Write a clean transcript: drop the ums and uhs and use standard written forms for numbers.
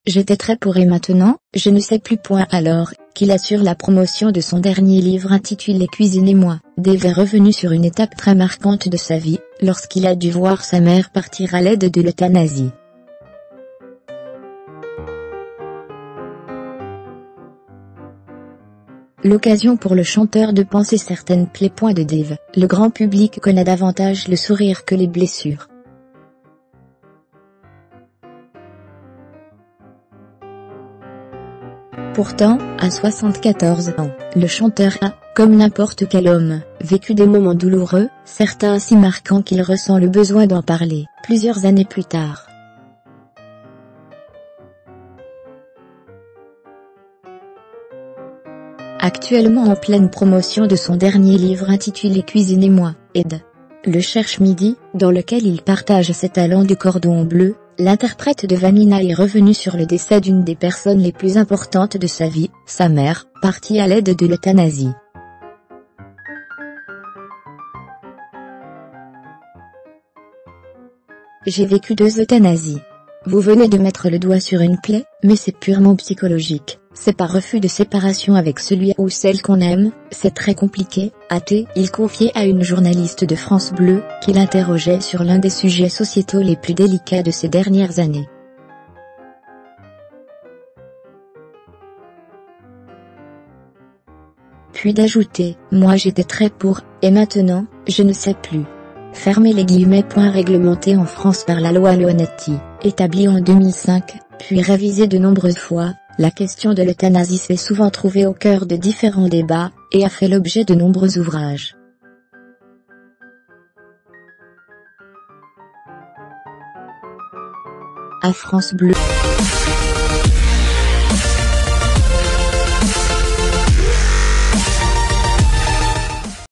j'étais très pour et maintenant, je ne sais plus. Alors qu'il assure la promotion de son dernier livre intitulé Cuisine et moi, Dave est revenu sur une étape très marquante de sa vie, lorsqu'il a dû voir sa mère partir à l'aide de l'euthanasie. L'occasion pour le chanteur de panser certaines plaies. De Dave, le grand public connaît davantage le sourire que les blessures. Pourtant, à 74 ans, le chanteur a, comme n'importe quel homme, vécu des moments douloureux, certains si marquants qu'il ressent le besoin d'en parler, plusieurs années plus tard. Actuellement en pleine promotion de son dernier livre intitulé Cuisine et moi, Ed. Le cherche-midi, dans lequel il partage ses talents du cordon bleu, l'interprète de Vanilla est revenu sur le décès d'une des personnes les plus importantes de sa vie, sa mère, partie à l'aide de l'euthanasie. J'ai vécu 2 euthanasies. Vous venez de mettre le doigt sur une plaie, mais c'est purement psychologique. C'est par refus de séparation avec celui ou celle qu'on aime, c'est très compliqué, a-t-il confié à une journaliste de France Bleu, qui l'interrogeait sur l'un des sujets sociétaux les plus délicats de ces dernières années. Puis d'ajouter, moi j'étais très pour, et maintenant, je ne sais plus. Fermez les guillemets. Réglementé en France par la loi Leonetti, établie en 2005, puis révisée de nombreuses fois, la question de l'euthanasie s'est souvent trouvée au cœur de différents débats, et a fait l'objet de nombreux ouvrages. À France Bleu.